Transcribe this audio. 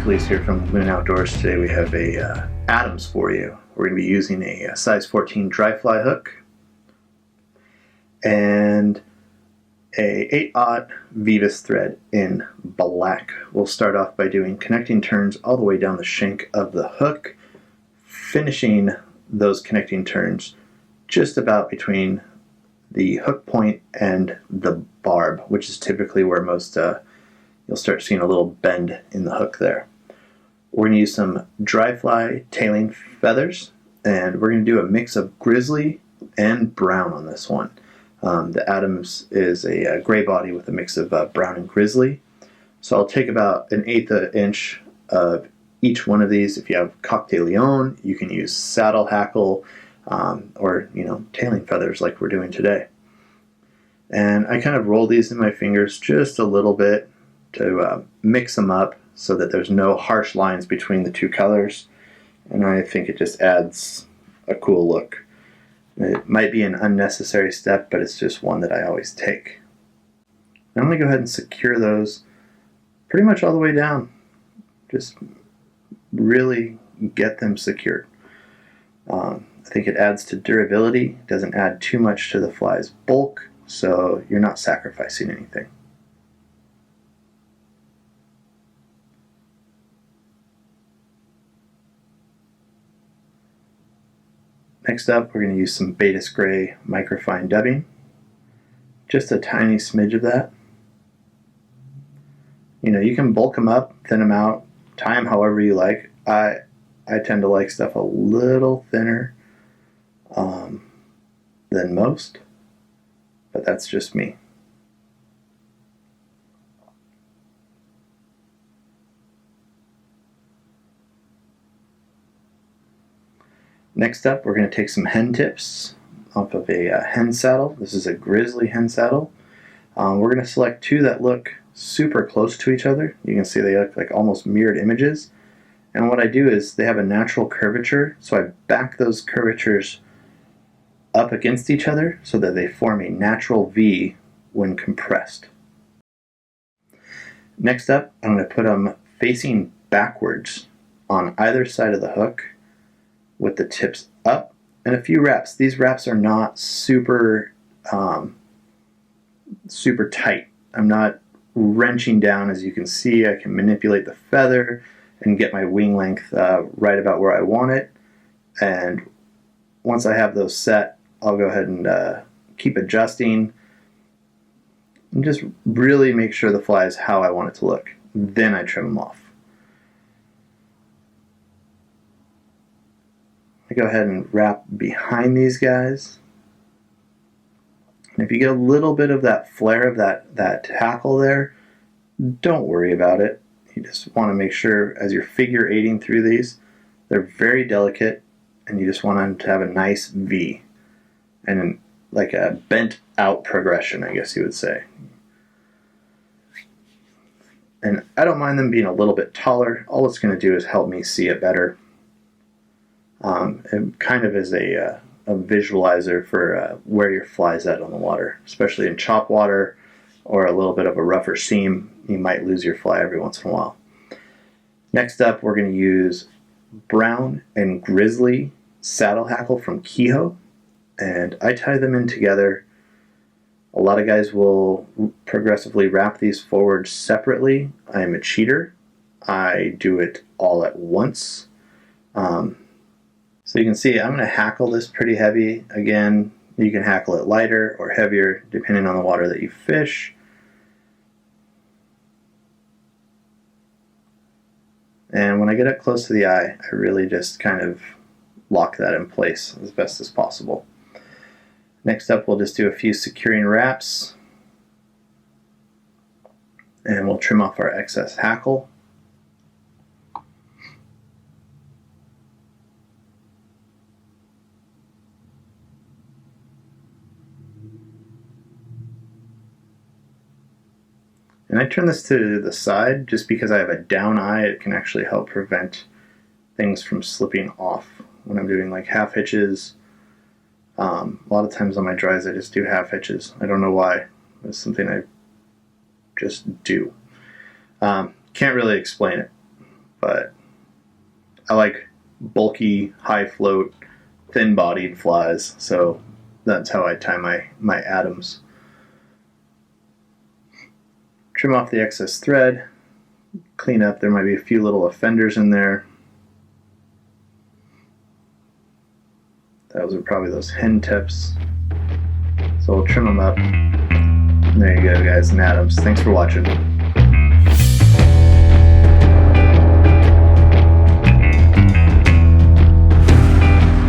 Felice here from Loon Outdoors. Today we have a Adams for you. We're going to be using a size 14 dry fly hook and a 8/0 Vivus thread in black. We'll start off by doing connecting turns all the way down the shank of the hook, finishing those connecting turns just about between the hook point and the barb, which is typically where most you'll start seeing a little bend in the hook there. We're going to use some dry fly tailing feathers, and we're going to do a mix of grizzly and brown on this one. The Adams is a gray body with a mix of brown and grizzly. So I'll take about 1/8 inch of each one of these. If you have coq de leon, you can use saddle hackle or tailing feathers like we're doing today. And I kind of roll these in my fingers just a little bit to mix them up so that there's no harsh lines between the two colors. And I think it just adds a cool look. It might be an unnecessary step, but it's just one that I always take. Now I'm going to go ahead and secure those pretty much all the way down. Just really get them secured. I think it adds to durability, doesn't add too much to the fly's bulk, so you're not sacrificing anything. Next up, we're going to use some Betis Gray microfine dubbing. Just a tiny smidge of that. You can bulk them up, thin them out, tie them however you like. I tend to like stuff a little thinner than most, but that's just me. Next up, we're going to take some hen tips off of a hen saddle. This is a grizzly hen saddle. We're going to select two that look super close to each other. You can see they look like almost mirrored images. And what I do is they have a natural curvature, so I back those curvatures up against each other so that they form a natural V when compressed. Next up, I'm going to put them facing backwards on either side of the hook with the tips up and a few wraps. These wraps are not super tight. I'm not wrenching down. As you can see, I can manipulate the feather and get my wing length right about where I want it. And once I have those set, I'll go ahead and keep adjusting and just really make sure the fly is how I want it to look. Then I trim them off. I go ahead and wrap behind these guys. And if you get a little bit of that flare of that hackle there, don't worry about it. You just want to make sure as you're figure eighting through these, they're very delicate, and you just want them to have a nice V and like a bent out progression, I guess you would say. And I don't mind them being a little bit taller. All it's going to do is help me see it better. It kind of is a visualizer for where your fly's at on the water, especially in chop water or a little bit of a rougher seam. You might lose your fly every once in a while. Next up, we're going to use brown and grizzly saddle hackle from Kehoe, and I tie them in together. A lot of guys will progressively wrap these forward separately. I am a cheater. I do it all at once. So you can see I'm going to hackle this pretty heavy. Again, you can hackle it lighter or heavier depending on the water that you fish. And when I get up close to the eye, I really just kind of lock that in place as best as possible. Next up, we'll just do a few securing wraps, and we'll trim off our excess hackle. And I turn this to the side just because I have a down eye. It can actually help prevent things from slipping off when I'm doing like half hitches. A lot of times on my dries I just do half hitches. I don't know why. It's something I just do. Can't really explain it, but I like bulky, high float, thin bodied flies, so that's how I tie my Adams. Trim off the excess thread, clean up. There might be a few little offenders in there. Those are probably those hen tips. So we'll trim them up. And there you go, guys, an Adams. Thanks for watching.